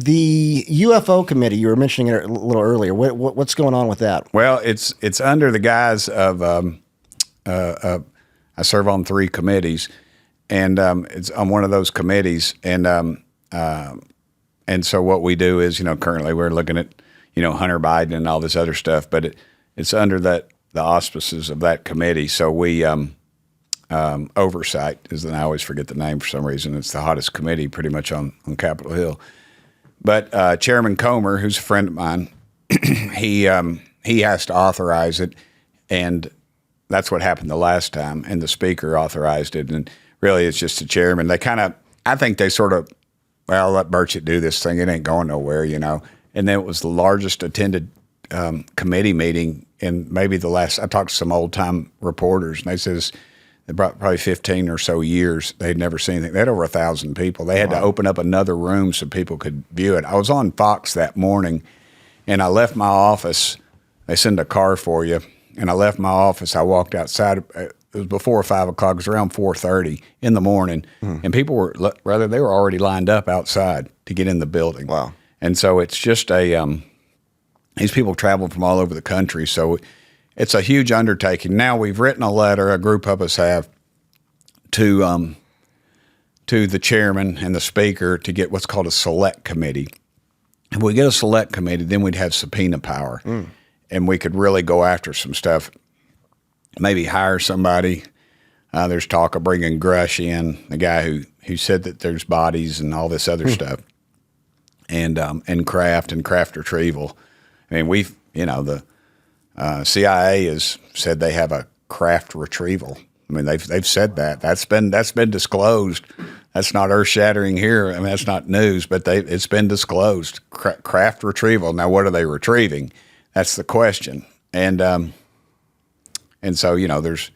The UFO committee, you were mentioning it a little earlier. What's going on with that? Well, it's under the guise of I serve on 3 committees, and it's on one of those committees, and so what we do is, currently we're looking at, Hunter Biden and all this other stuff, but it's under the auspices of that committee. So we oversight is, and I always forget the name for some reason. It's the hottest committee pretty much on Capitol Hill. But Chairman Comer, who's a friend of mine, he has to authorize it, and that's what happened the last time. And the Speaker authorized it, and really it's just the chairman. I think they sort of, well, let Burchett do this thing. It ain't going nowhere, And then it was the largest attended committee meeting in maybe the last. I talked to some old time reporters, and they says they brought probably 15 or so years. They'd never seen anything. They had over 1,000 people. They had to open up another room so people could view it. I was on Fox that morning, and I left my office. They send a car for you, and I left my office. I walked outside. It was before 5 o'clock. It was around 4:30 in the morning, and people were they were already lined up outside to get in the building. Wow! And so it's just these people travel from all over the country, so it's a huge undertaking. Now we've written a letter, a group of us have, to the chairman and the speaker to get what's called a select committee. If we get a select committee, then we'd have subpoena power, and we could really go after some stuff. Maybe hire somebody. There's talk of bringing Grush in, the guy who said that there's bodies and all this other stuff, and craft retrieval. I mean, the CIA has said they have a craft retrieval. I mean, they've said that. That's been disclosed. That's not earth shattering here. I mean, that's not news, but it's been disclosed. Craft retrieval. Now, what are they retrieving? That's the question. And so, there's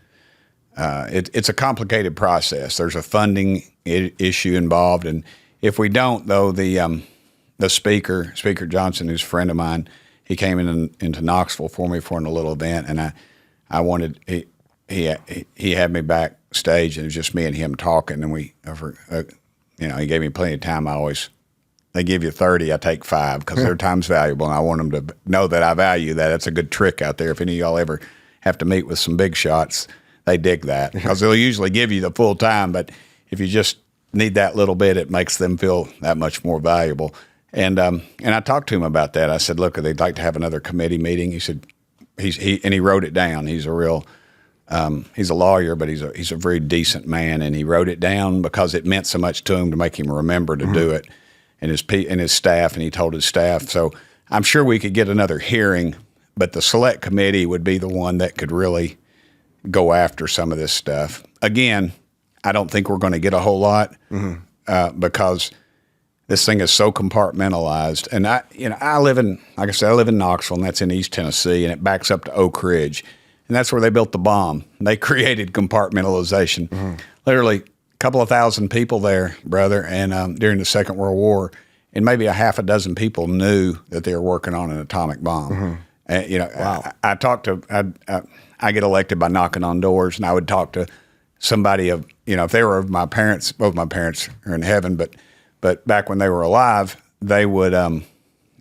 it's a complicated process. There's a funding issue involved, and if we don't, though, the Speaker Johnson, who's a friend of mine, he came into Knoxville for me for a little event, and I wanted he had me backstage, and it was just me and him talking, and we he gave me plenty of time. They give you 30, I take 5 because their time's valuable, and I want them to know that I value that. That's a good trick out there. If any of y'all ever have to meet with some big shots, they dig that because they'll usually give you the full time, but if you just need that little bit, it makes them feel that much more valuable. And I talked to him about that. I said, look, they'd like to have another committee meeting. He said, he wrote it down. He's a real, he's a lawyer, but he's a very decent man, and he wrote it down because it meant so much to him to make him remember to do it, and his staff, and he told his staff. So I'm sure we could get another hearing, but the select committee would be the one that could really go after some of this stuff. Again, I don't think we're going to get a whole lot because this thing is so compartmentalized. And I live in Knoxville, and that's in East Tennessee, and it backs up to Oak Ridge. And that's where they built the bomb. They created compartmentalization. Literally a couple of thousand people there, brother, and during the Second World War, and maybe a half a dozen people knew that they were working on an atomic bomb. Wow. I get elected by knocking on doors, and I would talk to somebody if they were of my parents. Both my parents are in heaven, but back when they were alive, they would,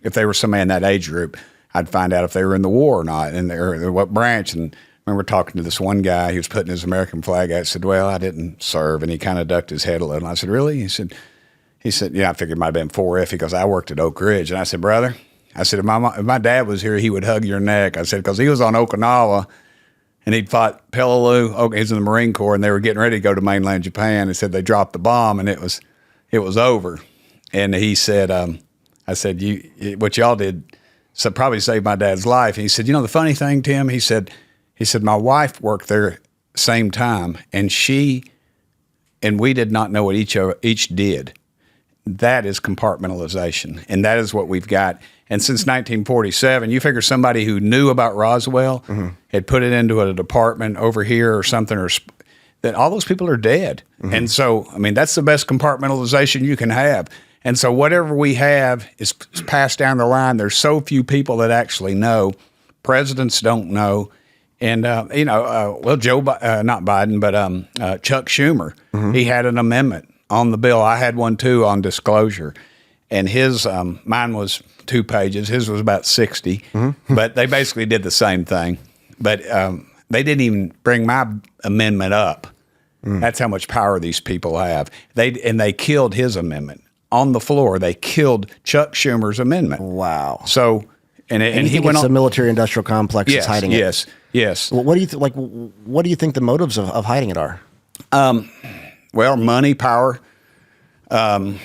if they were somebody in that age group, I'd find out if they were in the war or not, and what branch. And I remember talking to this one guy, he was putting his American flag out. I said, well, I didn't serve, and he kind of ducked his head a little. And I said, really? He said, yeah, I figured it might have been 4F. He goes, I worked at Oak Ridge. And I said, brother, if my dad was here, he would hug your neck. I said, because he was on Okinawa, and he'd fought Peleliu. He's in the Marine Corps, and they were getting ready to go to mainland Japan. He said they dropped the bomb, and it was over. And he said, I said, what y'all did probably saved my dad's life. And he said, the funny thing, Tim, he said, my wife worked there same time, and we did not know what each did. That is compartmentalization, and that is what we've got. And since 1947, you figure somebody who knew about Roswell had put it into a department over here or something, that all those people are dead. And so, I mean, that's the best compartmentalization you can have. And so whatever we have is passed down the line. There's so few people that actually know. Presidents don't know. And, not Biden, but Chuck Schumer, he had an amendment on the bill. I had one too on disclosure. and his mine was 2 pages. His was about 60, but they basically did the same thing. But they didn't even bring my amendment up. That's how much power these people have. They killed his amendment on the floor. They killed Chuck Schumer's amendment. Wow. So and he went it's on a military-industrial complex that's hiding it. Yes. Well, what do you what do you think the motives of hiding it are? Well, money, power. They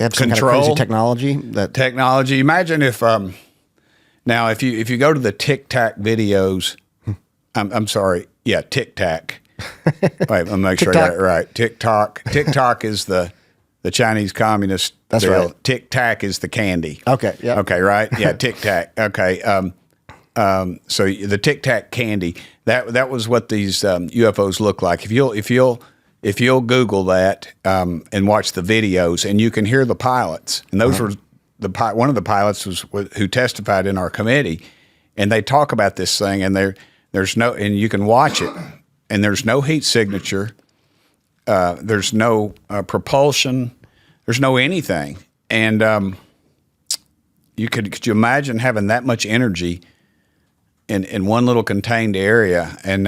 have some Control. kind of crazy technology Technology. Imagine if now if you go to the Tic Tac videos, I'm sorry, yeah, Tic Tac. Wait, let me make sure I got it right. TikTok. TikTok is the Chinese communist. That's deal. right. Tic Tac is the candy. Okay. Yeah. Okay. Right. Yeah. Tic Tac. Okay. So the Tic Tac candy. That was what these UFOs look like. If you'll Google that and watch the videos, and you can hear the pilots, and those were one of the pilots who testified in our committee, and they talk about this thing, and there's no, and you can watch it, and there's no heat signature, there's no propulsion, there's no anything, and could you imagine having that much energy in one little contained area? And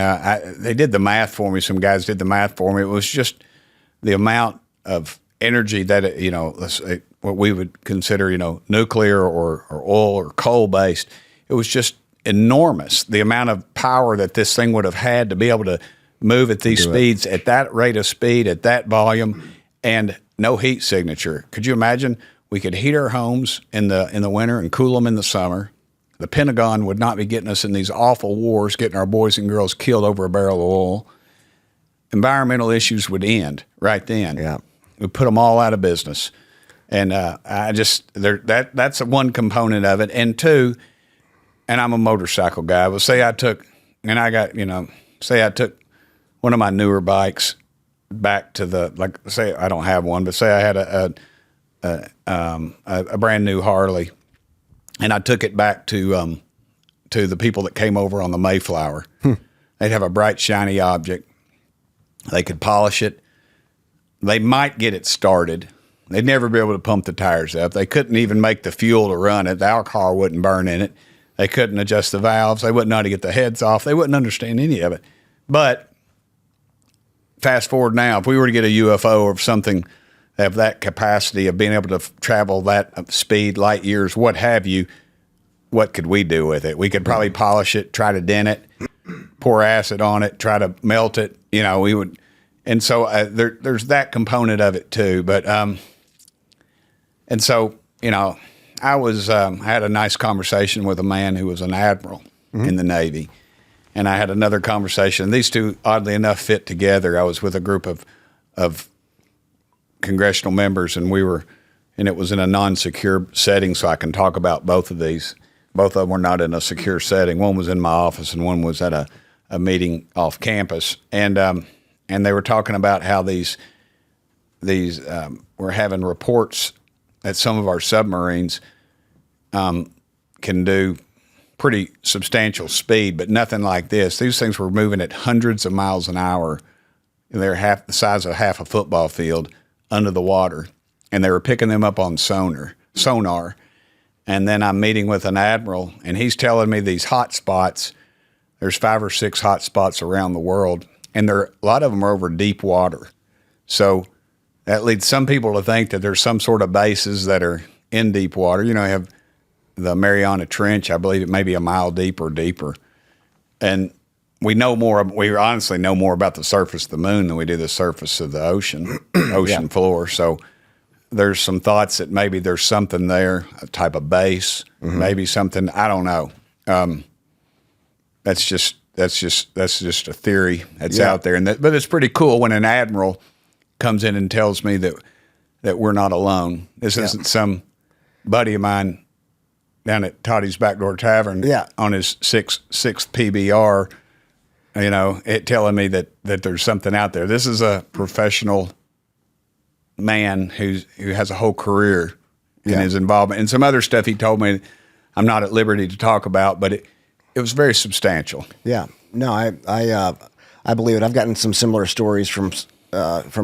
they did the math for me. Some guys did the math for me. It was just the amount of energy that let's say what we would consider nuclear or oil or coal based. It was just enormous. The amount of power that this thing would have had to be able to move at these speeds, at that rate of speed, at that volume, and no heat signature. Could you imagine? We could heat our homes in the winter and cool them in the summer. The Pentagon would not be getting us in these awful wars, getting our boys and girls killed over a barrel of oil. Environmental issues would end right then. Yeah, we put them all out of business, and that's one component of it. And two, and I'm a motorcycle guy. But say I took one of my newer bikes back to say I don't have one, but say I had a brand new Harley. And I took it back to the people that came over on the Mayflower. They'd have a bright, shiny object. They could polish it. They might get it started. They'd never be able to pump the tires up. They couldn't even make the fuel to run it. The alcohol wouldn't burn in it. They couldn't adjust the valves. They wouldn't know how to get the heads off. They wouldn't understand any of it. But fast forward now, if we were to get a UFO or something have that capacity of being able to travel that speed, light years, what have you, what could we do with it? We could probably polish it, try to dent it, pour acid on it, try to melt it. We would, and so there's that component of it too. But and so I had a nice conversation with a man who was an admiral in the Navy, and I had another conversation. These two, oddly enough, fit together. I was with a group of congressional members, and it was in a non-secure setting, so I can talk about both of these. Both of them were not in a secure setting. One was in my office, and one was at a meeting off campus. And they were talking about how these we're having reports that some of our submarines can do pretty substantial speed, but nothing like this. These things were moving at hundreds of miles an hour. They're half the size of half a football field under the water, and they were picking them up on sonar. And then I'm meeting with an admiral, and he's telling me these hot spots, there's 5 or 6 hot spots around the world, and a lot of them are over deep water. So that leads some people to think that there's some sort of bases that are in deep water. You have the Mariana Trench, I believe it may be a mile deep or deeper. And we honestly know more about the surface of the moon than we do the surface of the ocean floor. So there's some thoughts that maybe there's something there, a type of base, maybe something, I don't know. That's just a theory that's out there. But it's pretty cool when an admiral comes in and tells me that we're not alone. This isn't some buddy of mine down at Toddy's Backdoor Tavern on his sixth PBR, it telling me that there's something out there. This is a professional man who has a whole career in his involvement. And some other stuff he told me I'm not at liberty to talk about, but it was very substantial. Yeah. No, I believe it. I've gotten some similar stories from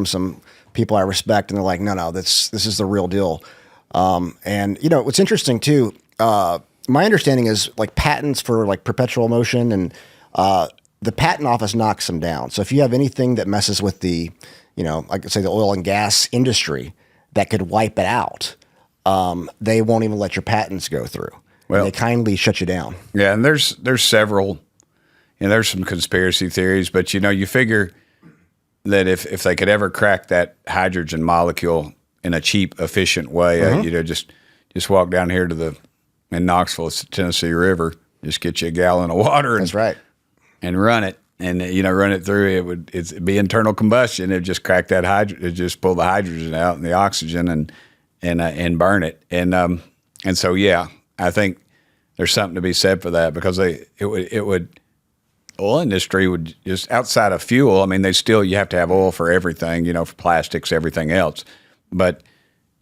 some people I respect, and they're like, no, this is the real deal. And what's interesting too, my understanding is like patents for like perpetual motion and the patent office knocks them down. So if you have anything that messes with the, like say the oil and gas industry that could wipe it out, they won't even let your patents go through. Well, they kindly shut you down. Yeah, and there's several, there's some conspiracy theories, but you figure that if they could ever crack that hydrogen molecule in a cheap, efficient way, just walk down here in Knoxville, it's the Tennessee River, just get you a gallon of water. That's right. And run it, and run it through. It'd be internal combustion. It'd just crack that it'd just pull the hydrogen out and the oxygen and burn it. And so yeah, I think there's something to be said for that because oil industry would just outside of fuel. I mean, you have to have oil for everything, for plastics, everything else, but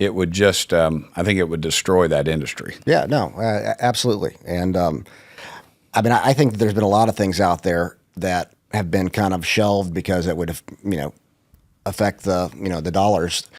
it would just I think it would destroy that industry. Yeah, no, absolutely, and. I mean, I think there's been a lot of things out there that have been kind of shelved because it would have, affect the, the dollars.